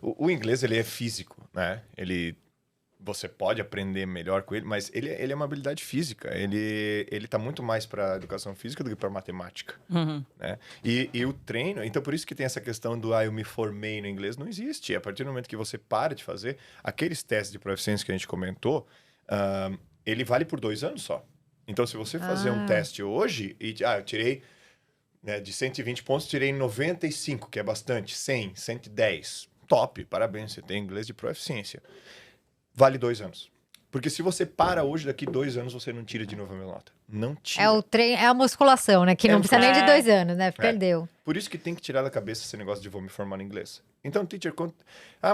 O inglês, ele é físico, né? Você pode aprender melhor com ele, mas ele é uma habilidade física. Ele tá muito mais para educação física do que para matemática, né? E o treino... Então, por isso que tem essa questão do eu me formei no inglês. Não existe. A partir do momento que você para de fazer, aqueles testes de proficiência que a gente comentou, ele vale por 2 anos só. Então, se você fazer um teste hoje e... eu tirei... Né, de 120 pontos, tirei 95, que é bastante. 100, 110. Top, parabéns, você tem inglês de proficiência. Vale 2 anos. Porque se você para hoje, daqui 2 anos, você não tira de novo a mina nota. Não tira. É o treino, é a musculação, né? Que não precisa nem de 2 anos, né? Perdeu. Por isso que tem que tirar da cabeça esse negócio de vou me formar no inglês. Então, teacher,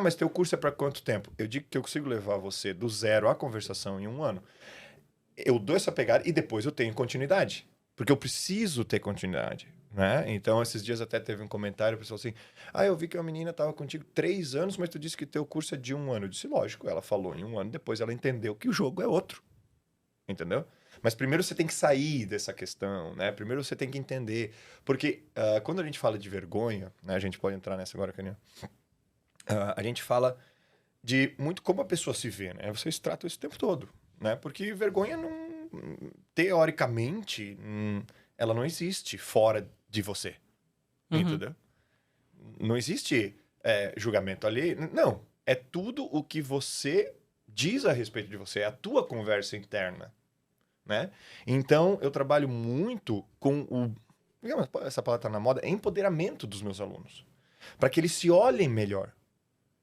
mas teu curso é para quanto tempo? Eu digo que eu consigo levar você do zero à conversação em 1 ano. Eu dou essa pegada e depois eu tenho continuidade. Porque eu preciso ter continuidade, né? Então, esses dias até teve um comentário, o pessoal assim, eu vi que uma menina estava contigo 3 anos, mas tu disse que teu curso é de 1 ano. Eu disse, lógico, ela falou em 1 ano, depois ela entendeu que o jogo é outro, entendeu? Mas primeiro você tem que sair dessa questão, né? Primeiro você tem que entender. Porque quando a gente fala de vergonha, né? A gente pode entrar nessa agora, Caninha. A gente fala de muito como a pessoa se vê, né? Vocês tratam isso o tempo todo, né? Porque vergonha não... Teoricamente, ela não existe fora de você. Entendeu? Não existe julgamento ali. Não. É tudo o que você diz a respeito de você. É a tua conversa interna. Né? Então, eu trabalho muito com digamos, essa palavra tá na moda, é empoderamento dos meus alunos. Para que eles se olhem melhor.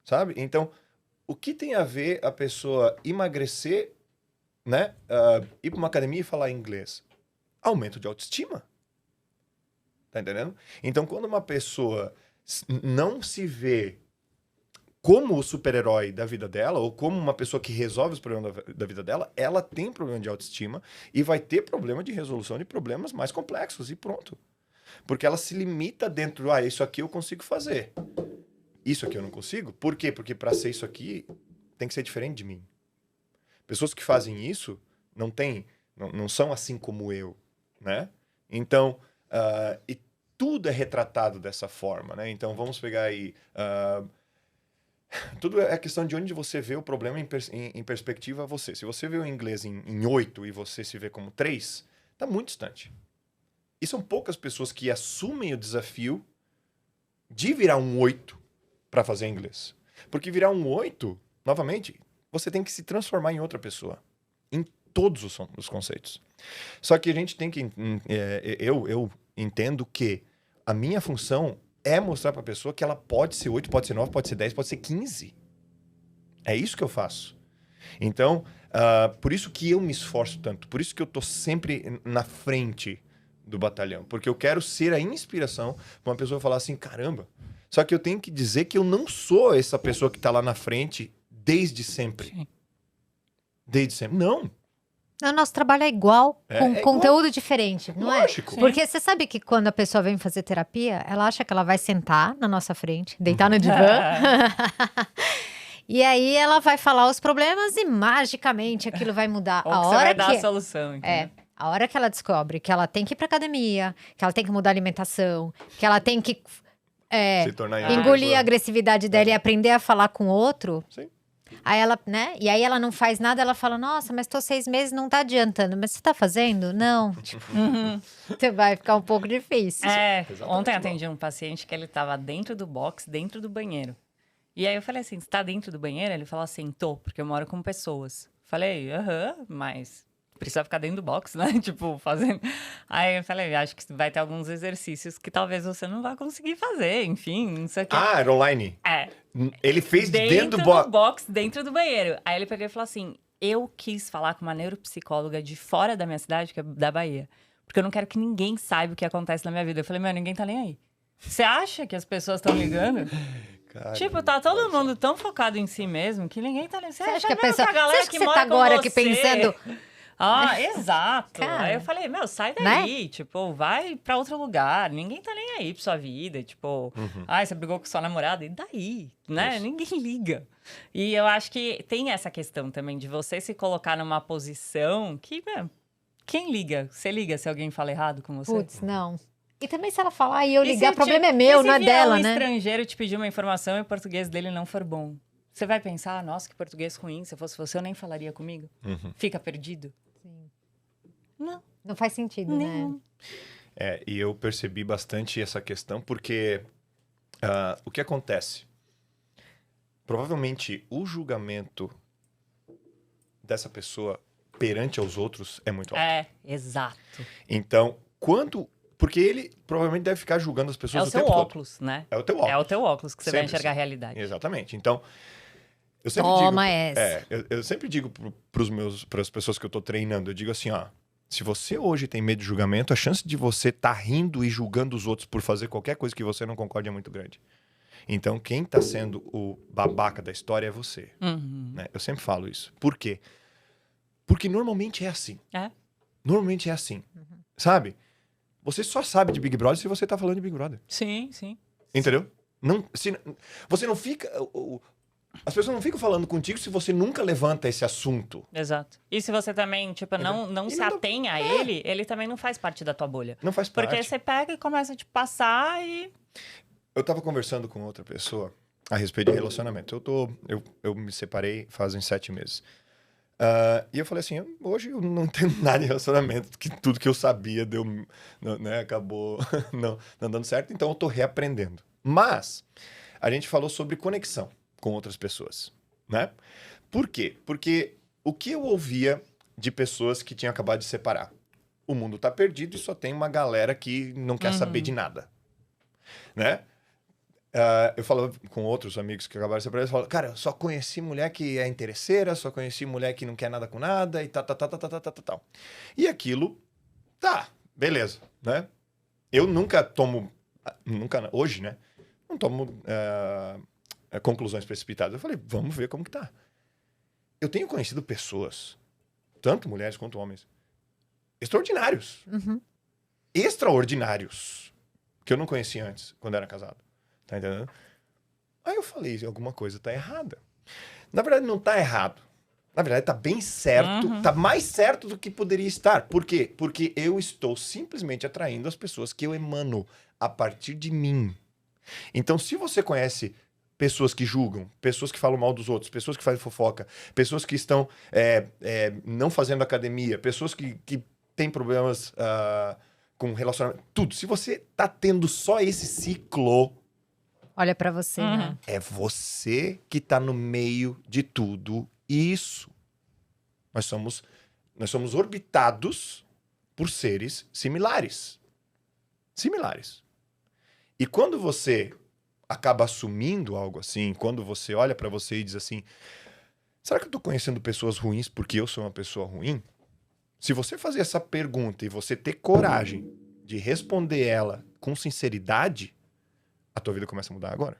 Sabe? Então, o que tem a ver a pessoa emagrecer, né? Ir para uma academia e falar inglês? Aumento de autoestima. Tá entendendo? Então, quando uma pessoa não se vê como o super-herói da vida dela, ou como uma pessoa que resolve os problemas da vida dela, ela tem problema de autoestima e vai ter problema de resolução de problemas mais complexos e pronto. Porque ela se limita dentro do, isso aqui eu consigo fazer. Isso aqui eu não consigo? Por quê? Porque para ser isso aqui, tem que ser diferente de mim. Pessoas que fazem isso não são assim como eu, né? Então, e tudo é retratado dessa forma, né? Então, vamos pegar aí... tudo é questão de onde você vê o problema em perspectiva a você. Se você vê o inglês em 8 e você se vê como 3, tá muito distante. E são poucas pessoas que assumem o desafio de virar um 8 para fazer inglês. Porque virar um 8, novamente, você tem que se transformar em outra pessoa. Em todos os conceitos. Só que a gente tem que... eu entendo que a minha função é mostrar para a pessoa que ela pode ser 8, pode ser 9, pode ser 10, pode ser 15. É isso que eu faço. Então, por isso que eu me esforço tanto. Por isso que eu tô sempre na frente do batalhão. Porque eu quero ser a inspiração para uma pessoa falar assim, caramba. Só que eu tenho que dizer que eu não sou essa pessoa que tá lá na frente desde sempre. Sim. Desde sempre. Não. O nosso trabalho é igual, com conteúdo diferente, não Lógico. é? Porque você sabe que quando a pessoa vem fazer terapia, ela acha que ela vai sentar na nossa frente, deitar no divã. E aí ela vai falar os problemas e magicamente aquilo vai mudar. Ou que você vai dar a solução. Entendeu? A hora que ela descobre que ela tem que ir pra academia, que ela tem que mudar a alimentação, que ela tem que se tornar engolir a agressividade dela e aprender a falar com o outro. Sim. Aí ela, né? E aí ela não faz nada, ela fala, nossa, mas tô 6 meses, não tá adiantando. Mas você tá fazendo? Não. Você vai ficar um pouco difícil. Ontem atendi um paciente que ele tava dentro do box, dentro do banheiro. E aí eu falei assim, você tá dentro do banheiro? Ele falou assim, tô, porque eu moro com pessoas. Falei, mas precisa ficar dentro do box, né? Tipo, fazendo... Aí eu falei, acho que vai ter alguns exercícios que talvez você não vá conseguir fazer, enfim, não sei o que. Era online? Ele fez dentro do box, dentro do banheiro. Aí ele pegou e falou assim, eu quis falar com uma neuropsicóloga de fora da minha cidade, que é da Bahia, porque eu não quero que ninguém saiba o que acontece na minha vida. Eu falei, ninguém tá nem aí. Você acha que as pessoas estão ligando? Caramba, tipo, tá todo mundo tão focado em si mesmo que ninguém tá ligando. Você acha que a pessoa... Você acha que você tá agora aqui pensando... Exato. Cara, aí eu falei, sai daí, né? Tipo, vai pra outro lugar. Ninguém tá nem aí pra sua vida. Tipo, você brigou com sua namorada, e daí? Né? Isso. Ninguém liga. E eu acho que tem essa questão também de você se colocar numa posição que, quem liga? Você liga se alguém fala errado com você? Putz, não. E também se ela falar e eu E ligar, se o problema te- é meu, e se não é vier dela, um né? estrangeiro te pedir uma informação e o português dele não for bom? Você vai pensar, nossa, que português ruim. Se eu fosse você, eu nem falaria comigo. Fica perdido? Sim. Não, Não faz sentido, né? nenhum. E eu percebi bastante essa questão porque o que acontece? Provavelmente o julgamento dessa pessoa perante aos outros é muito alto. É, exato. Então, porque ele provavelmente deve ficar julgando as É pessoas o o seu tempo todo. óculos, né? É o teu óculos. É o teu óculos que você vai Sempre enxergar a assim. realidade. Exatamente. Então, eu sempre Toma digo... essa. Eu sempre digo para as pessoas que eu tô treinando, eu digo assim, ó, se você hoje tem medo de julgamento, a chance de você estar rindo e julgando os outros por fazer qualquer coisa que você não concorde é muito grande. Então, quem tá sendo o babaca da história é você. Né? Eu sempre falo isso. Por quê? Porque normalmente é assim. É. Normalmente é assim. Sabe? Você só sabe de Big Brother se você tá falando de Big Brother. Sim, sim. Entendeu? Você não fica... As pessoas não ficam falando contigo se você nunca levanta esse assunto. Exato. E se você também, tipo, não E se não dá- atém a ele também não faz parte da tua bolha. Não faz parte. Porque você pega e começa a te passar e... Eu tava conversando com outra pessoa a respeito de relacionamento. Eu me separei fazem 7 meses. E eu falei assim, hoje eu não entendo nada de relacionamento, que tudo que eu sabia deu, né, acabou não dando certo, então eu tô reaprendendo. Mas a gente falou sobre conexão com outras pessoas, né? Por quê? Porque o que eu ouvia de pessoas que tinham acabado de separar? O mundo tá perdido e só tem uma galera que não quer saber de nada, né? Eu falo com outros amigos que acabaram de separar, eles falam, cara, eu só conheci mulher que é interesseira, só conheci mulher que não quer nada com nada e tal. E aquilo, tá, beleza, né? Eu nunca tomo, hoje, né? Não tomo conclusões precipitadas. Eu falei, vamos ver como que tá. Eu tenho conhecido pessoas, tanto mulheres quanto homens, extraordinários. Extraordinários. Que eu não conhecia antes, quando era casado. Tá entendendo? Aí eu falei, alguma coisa tá errada. Na verdade, não tá errado. Na verdade, tá bem certo. Tá mais certo do que poderia estar. Por quê? Porque eu estou simplesmente atraindo as pessoas que eu emano a partir de mim. Então, se você conhece pessoas que julgam, pessoas que falam mal dos outros, pessoas que fazem fofoca, pessoas que estão não fazendo academia, pessoas que têm problemas com relacionamento, tudo. Se você tá tendo só esse ciclo... Olha pra você, né? É você que tá no meio de tudo isso. Nós somos orbitados por seres similares. Similares. E quando você acaba assumindo algo assim, quando você olha pra você e diz assim, será que eu tô conhecendo pessoas ruins porque eu sou uma pessoa ruim? Se você fazer essa pergunta e você ter coragem de responder ela com sinceridade, a tua vida começa a mudar agora.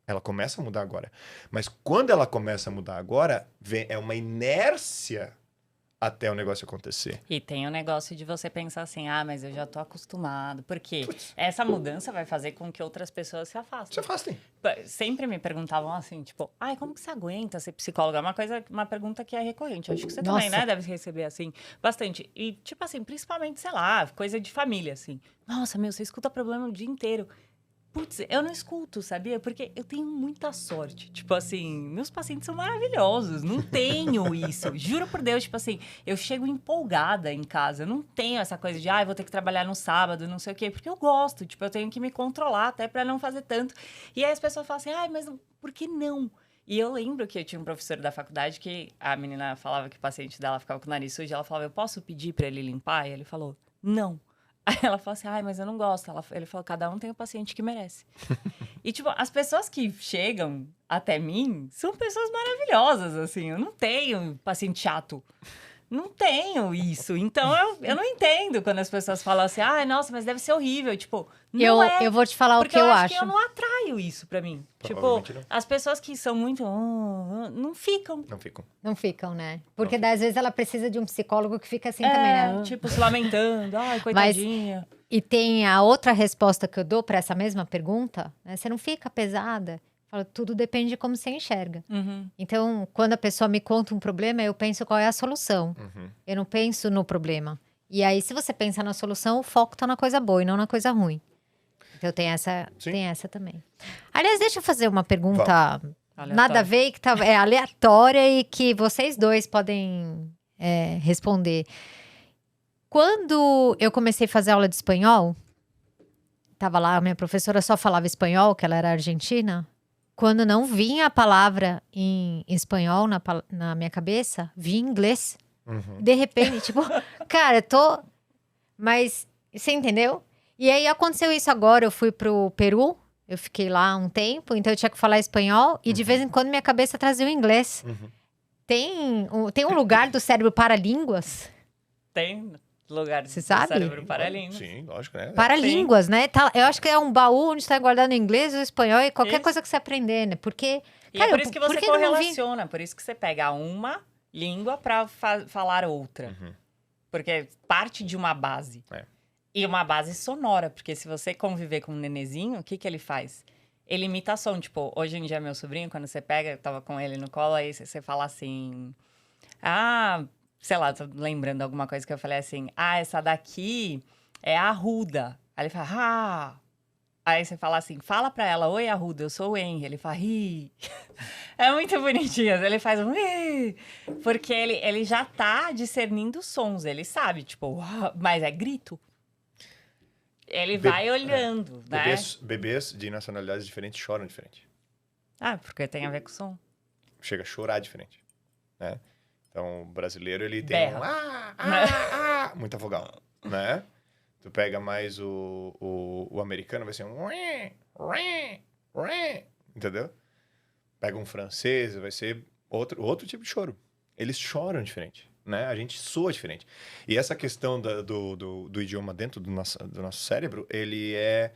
Ela começa a mudar agora. Mas quando ela começa a mudar agora, é uma inércia até o negócio acontecer. E tem o negócio de você pensar assim, mas eu já tô acostumado. Porque essa mudança vai fazer com que outras pessoas se afastem. Se afastem. Sempre me perguntavam assim, tipo, como que você aguenta ser psicóloga? É uma pergunta que é recorrente. Acho que você também, né, deve receber, assim, bastante. E, tipo assim, principalmente, sei lá, coisa de família, assim. Nossa, você escuta problema o dia inteiro. Putz, eu não escuto, sabia? Porque eu tenho muita sorte. Tipo assim, meus pacientes são maravilhosos. Não tenho isso. Juro por Deus, tipo assim, eu chego empolgada em casa. Eu não tenho essa coisa de, vou ter que trabalhar no sábado, não sei o quê. Porque eu gosto. Tipo, eu tenho que me controlar até pra não fazer tanto. E aí as pessoas falam assim, mas por que não? E eu lembro que eu tinha um professor da faculdade que a menina falava que o paciente dela ficava com o nariz sujo. Ela falava, eu posso pedir pra ele limpar? E ele falou, não. Aí ela falou assim, mas eu não gosto. Ele falou, cada um tem o paciente que merece. E, tipo, as pessoas que chegam até mim são pessoas maravilhosas, assim. Eu não tenho paciente chato. Não tenho isso. Então, eu não entendo quando as pessoas falam assim, nossa, mas deve ser horrível. Tipo, não eu vou te falar o que eu acho. Porque eu não atraio isso pra mim. Tipo, as pessoas que são muito... não ficam. Não ficam. Não ficam, né? Porque às vezes ela precisa de um psicólogo que fica assim também, né? Tipo, se lamentando. Coitadinha. E tem a outra resposta que eu dou pra essa mesma pergunta, né? Você não fica pesada. Falo, tudo depende de como você enxerga. Então, quando a pessoa me conta um problema, eu penso qual é a solução. Eu não penso no problema. E aí, se você pensa na solução, o foco tá na coisa boa e não na coisa ruim. Então tem essa também. Aliás, deixa eu fazer uma pergunta nada a ver, que é aleatória e que vocês dois podem responder. Quando eu comecei a fazer aula de espanhol, tava lá, a minha professora só falava espanhol, que ela era argentina. Quando não vinha a palavra em espanhol na minha cabeça, vinha em inglês. De repente, tipo, cara, Mas, você entendeu? E aí aconteceu isso agora, eu fui pro Peru, eu fiquei lá um tempo, então eu tinha que falar espanhol e de vez em quando minha cabeça trazia o inglês. Tem um lugar do cérebro para línguas? Tem lugar do Você sabe? cérebro para línguas. Sim, lógico, né? Para línguas, né? Eu acho que é um baú onde está guardado o inglês, o espanhol e qualquer Isso. coisa que você aprender, né? Porque, E cara, é por isso que você que eu não vi? correlaciona, por isso que você pega uma língua para falar outra. Porque parte de uma base. E uma base sonora, porque se você conviver com um nenezinho, o que ele faz? Ele imita som. Tipo, hoje em dia, meu sobrinho, quando você pega, eu tava com ele no colo, aí você fala assim... sei lá, tô lembrando alguma coisa que eu falei assim... essa daqui é a Arruda. Aí ele fala... Aí você fala assim, fala pra ela, oi, Arruda, eu sou o Henry. Ele fala, ri. É muito bonitinho. Ele faz um ri. Porque ele já tá discernindo sons, ele sabe, tipo, mas é grito. Ele vai olhando, né? Bebês de nacionalidades diferentes choram diferente. porque tem a ver com som. Chega a chorar diferente, né? Então, o brasileiro, ele tem muita vogal, né? Tu pega mais o americano, vai ser um... Entendeu? Pega um francês, vai ser outro tipo de choro. Eles choram diferente, né? A gente soa diferente. E essa questão do idioma dentro do nosso cérebro, ele é...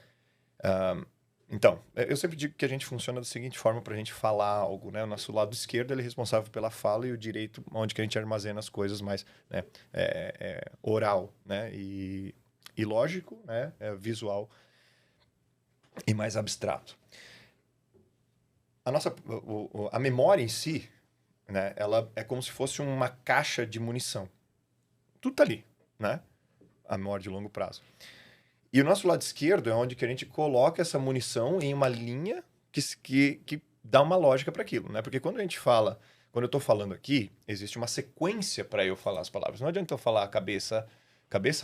então, eu sempre digo que a gente funciona da seguinte forma para a gente falar algo, né? O nosso lado esquerdo, ele é responsável pela fala e o direito, onde que a gente armazena as coisas mais, né? Oral, né? E lógico, né? Visual e mais abstrato. A memória em si, né? Ela é como se fosse uma caixa de munição. Tudo tá ali, né? A memória de longo prazo. E o nosso lado esquerdo é onde que a gente coloca essa munição em uma linha que dá uma lógica para aquilo, né? Porque quando eu tô falando aqui, existe uma sequência para eu falar as palavras. Não adianta eu falar cabeça,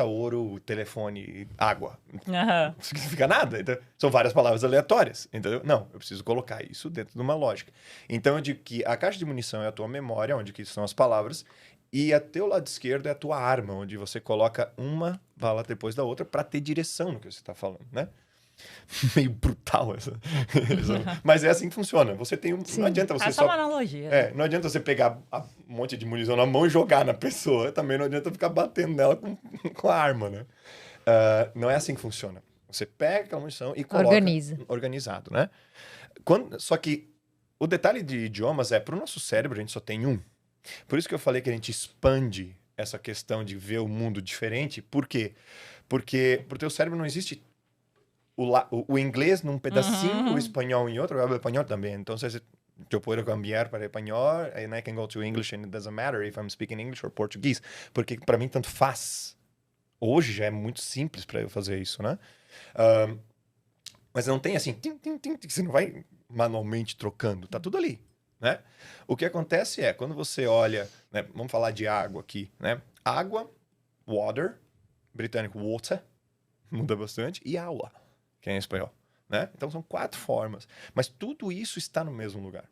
ouro, telefone, água. Não significa nada. Então, são várias palavras aleatórias, entendeu? Não, eu preciso colocar isso dentro de uma lógica. Então, eu digo que a caixa de munição é a tua memória, onde que são as palavras, e a teu lado esquerdo é a tua arma, onde você coloca uma bala depois da outra para ter direção no que você está falando, né? Meio brutal essa. Mas é assim que funciona. Você tem um. Não adianta você só uma analogia. Não adianta você pegar um monte de munição na mão e jogar na pessoa. Também não adianta ficar batendo nela com a arma, né? Não é assim que funciona. Você pega aquela munição e coloca. Organizado, né? Só que o detalhe de idiomas pro nosso cérebro, a gente só tem um. Por isso que eu falei que a gente expande essa questão de ver o mundo diferente. Por quê? Porque pro teu cérebro não existe o inglês num pedacinho, o espanhol em outro, o espanhol também. Então, eu posso cambiar para espanhol, and I can go to English, and it doesn't matter if I'm speaking English or Português. Porque para mim tanto faz. Hoje já é muito simples para eu fazer isso, né? Mas não tem assim, você não vai manualmente trocando, tá tudo ali, né? O que acontece é, quando você olha, né, vamos falar de água aqui, né? Água, water, britânico water, muda bastante, e aula, que é em espanhol, né? Então são 4 formas, mas tudo isso está no mesmo lugar.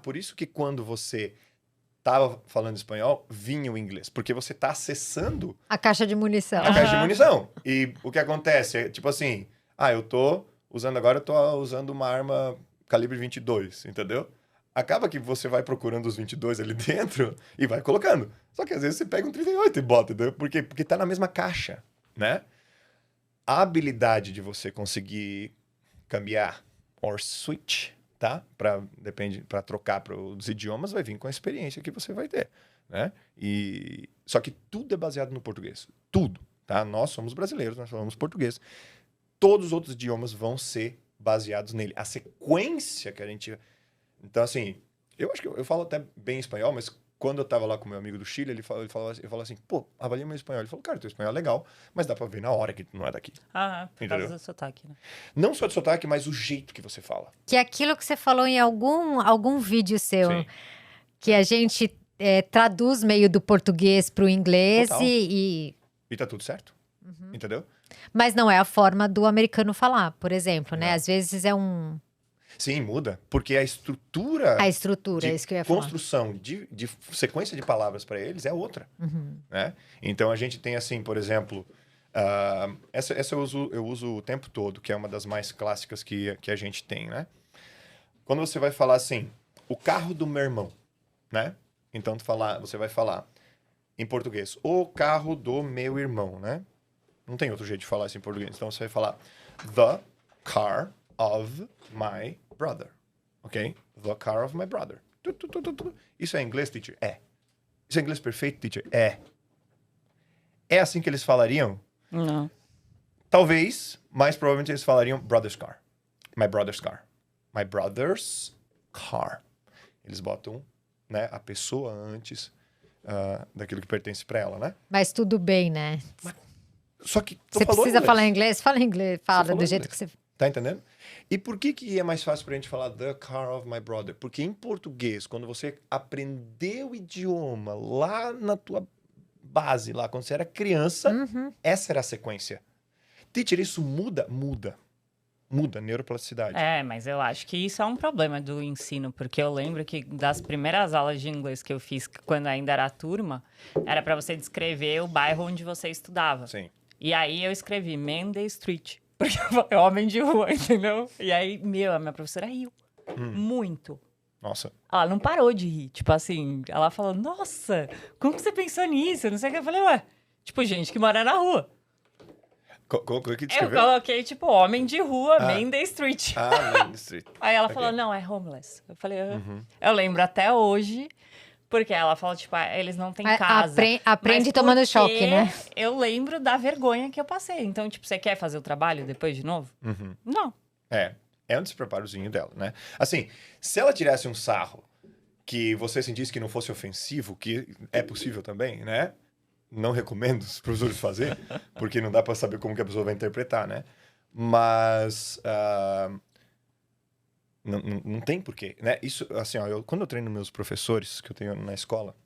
Por isso que quando você estava falando espanhol, vinha o inglês, porque você está acessando a caixa de munição. A caixa de munição. E o que acontece é, tipo assim, eu tô usando uma arma calibre 22, entendeu? Acaba que você vai procurando os 22 ali dentro e vai colocando. Só que às vezes você pega um 38 e bota, entendeu? Porque tá na mesma caixa, né? A habilidade de você conseguir cambiar or switch, tá? Para trocar para os idiomas, vai vir com a experiência que você vai ter, né? Só que tudo é baseado no português. Tudo, tá? Nós somos brasileiros, nós falamos português. Todos os outros idiomas vão ser baseados nele. A sequência que a gente... Então, assim, eu acho que eu falo até bem espanhol, mas quando eu tava lá com meu amigo do Chile, ele falou assim, pô, avalia meu espanhol. Ele falou, cara, teu espanhol é legal, mas dá pra ver na hora que tu não é daqui. Por Entendeu? causa do sotaque, né? Não só de sotaque, mas o jeito que você fala. Que é aquilo que você falou em algum vídeo seu. Sim. Que a gente traduz meio do português pro inglês Total. e... E tá tudo certo. Entendeu? Mas não é a forma do americano falar, por exemplo, né? Não. Às vezes é um... Sim, muda. Porque a estrutura A estrutura, é de isso que eu ia falar. construção de sequência de palavras para eles é outra. Né? Então, a gente tem assim, por exemplo... essa eu uso o tempo todo, que é uma das mais clássicas que a gente tem, né? Quando você vai falar assim, o carro do meu irmão, né? Então, você vai falar em português, o carro do meu irmão, né? Não tem outro jeito de falar isso em português. Então, você vai falar the car of my brother, ok? The car of my brother. Isso é inglês, teacher? É. Isso é inglês perfeito, teacher? É. É assim que eles falariam? Não. Talvez, mas provavelmente eles falariam brother's car. My brother's car. My brother's car. Eles botam, né, a pessoa antes daquilo que pertence pra ela, né? Mas tudo bem, né? Só que Você precisa falar inglês? Fala inglês. Fala falou do jeito inglês. que você... Tá entendendo? E por que é mais fácil pra gente falar the car of my brother? Porque em português, quando você aprendeu o idioma lá na tua base, lá quando você era criança, essa era a sequência. Teacher, isso muda? Muda. Muda a neuroplasticidade. Mas eu acho que isso é um problema do ensino, porque eu lembro que das primeiras aulas de inglês que eu fiz quando ainda era turma, era pra você descrever o bairro onde você estudava. Sim. E aí eu escrevi Menday Street, porque eu falei homem de rua, entendeu? E aí, a minha professora riu. Muito. Nossa. Ela não parou de rir. Tipo assim, ela falou, nossa, como que você pensou nisso? Não sei o que. Eu falei, ué, tipo, gente que mora na rua. Como que Eu descreveu? coloquei, tipo, homem de rua, Menday Street. Main Street. Aí ela Ok. falou, não, é homeless. Eu falei, eu lembro até hoje, porque ela falou, tipo, eles não têm casa. Aprende Mas tomando porque choque, né? Eu lembro da vergonha que eu passei. Então, tipo, você quer fazer o trabalho depois de novo? Não. É um despreparozinho dela, né? Assim, se ela tirasse um sarro que você sentisse que não fosse ofensivo, que é possível também, né? Não recomendo os professores fazer, porque não dá pra saber como que a pessoa vai interpretar, né? Mas não tem porquê, né? Isso, assim, ó, quando eu treino meus professores que eu tenho na escola,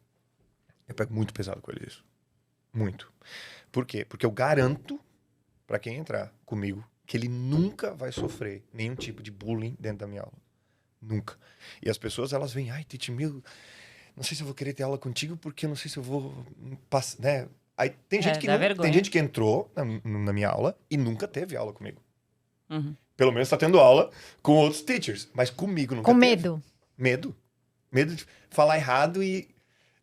eu pego muito pesado com eles isso. Muito. Por quê? Porque eu garanto pra quem entrar comigo que ele nunca vai sofrer nenhum tipo de bullying dentro da minha aula. Nunca. E as pessoas, elas vêm, ai, Titi, não sei se eu vou querer ter aula contigo, porque eu não sei se eu vou passar, né? Aí tem gente que dá vergonha. tem gente que entrou na minha aula e nunca teve aula comigo. Uhum. Pelo menos tá tendo aula com outros teachers, mas comigo nunca Com teve. medo. Medo. Medo de falar errado e...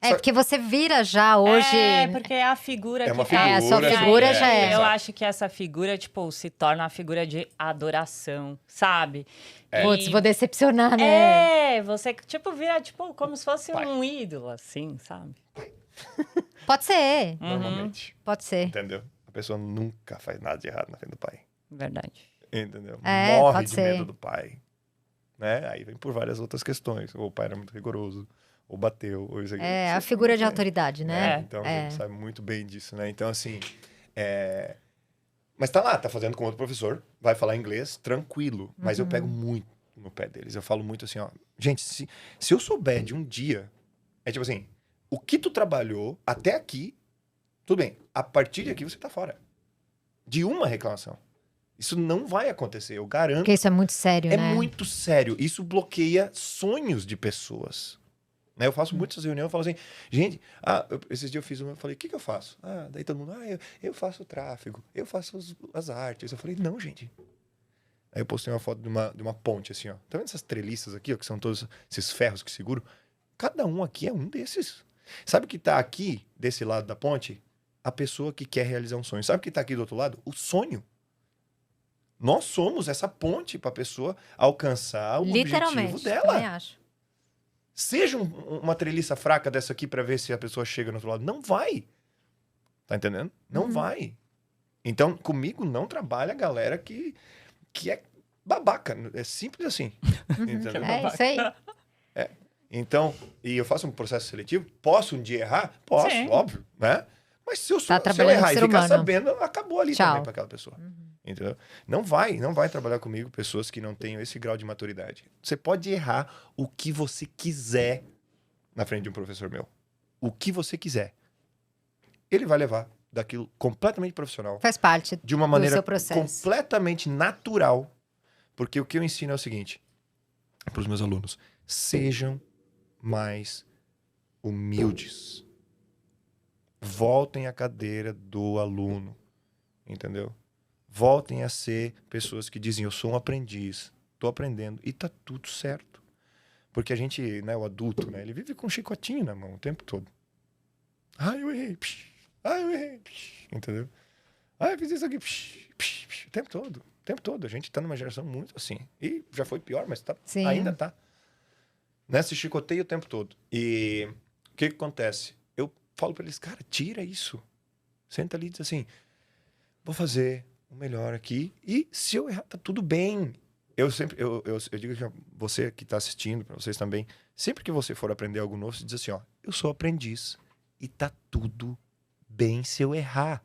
É, porque você vira já hoje... Porque é a figura É uma que tá... figura, a sua assim, figura já é. Eu exato. acho que essa figura, tipo, se torna uma figura de adoração, sabe? Putz, vou decepcionar, né? Você, tipo, vira, tipo, como se fosse Pai. um ídolo, assim, sabe? Pode ser, Normalmente. pode ser. Entendeu? A pessoa nunca faz nada de errado na frente do pai. Verdade. Entendeu? É, Morre pode de ser. medo do pai. Né? Aí vem por várias outras questões. Ou o pai era muito rigoroso, ou bateu, ou isso aqui. É a figura de autoridade, né? Então, a gente sabe muito bem disso, né? Então, assim... Mas tá lá, tá fazendo com outro professor, vai falar inglês, tranquilo. Mas eu pego muito no pé deles. Eu falo muito assim, ó... Gente, se eu souber de um dia... É tipo assim... O que tu trabalhou até aqui... Tudo bem. A partir de aqui, você tá fora. De uma reclamação. Isso não vai acontecer, eu garanto. Porque isso é muito sério, É né? muito sério. Isso bloqueia sonhos de pessoas. Né? Eu faço muitas reuniões, eu falo assim, gente, esses dias eu fiz uma, eu falei, o que eu faço? Daí todo mundo, eu faço o tráfego, eu faço as artes. Eu falei, não, gente. Aí eu postei uma foto de uma ponte, assim, ó. Tá vendo essas treliças aqui, ó, que são todos esses ferros que seguram? Cada um aqui é um desses. Sabe o que tá aqui, desse lado da ponte? A pessoa que quer realizar um sonho. Sabe o que tá aqui do outro lado? O sonho. Nós somos essa ponte para a pessoa alcançar o objetivo Literalmente, dela. também acho. Seja uma treliça fraca dessa aqui para ver se a pessoa chega no outro lado. Não vai. Tá entendendo? Não vai. Então, comigo não trabalha a galera que é babaca. É simples assim. Entendeu? É isso aí. Então, e eu faço um processo seletivo, posso um dia errar? Posso, Sim. óbvio, né? Mas se eu, Tá se eu trabalhando errar com e ser ficar humano. sabendo, acabou ali Tchau. também para aquela pessoa. Entendeu? Não vai trabalhar comigo pessoas que não tenham esse grau de maturidade. Você pode errar o que você quiser na frente de um professor meu. O que você quiser. Ele vai levar daquilo completamente profissional, Faz parte de uma do maneira seu processo. completamente natural. Porque o que eu ensino é o seguinte, para os meus alunos, sejam mais humildes. Voltem à cadeira do aluno, entendeu? Voltem a ser pessoas que dizem, eu sou um aprendiz, estou aprendendo, e tá tudo certo. Porque a gente, né, o adulto, né, ele vive com um chicotinho na mão o tempo todo. Eu errei, eu errei, entendeu? Eu fiz isso aqui, o tempo todo. A gente tá numa geração muito assim. E já foi pior, mas Sim. ainda tá. Nesse chicoteio o tempo todo. E o que acontece? Eu falo pra eles, cara, tira isso. Senta ali e diz assim, vou fazer o melhor aqui. E se eu errar, tá tudo bem. Eu digo que você que tá assistindo, pra vocês também, sempre que você for aprender algo novo, você diz assim, ó, eu sou aprendiz. E tá tudo bem se eu errar.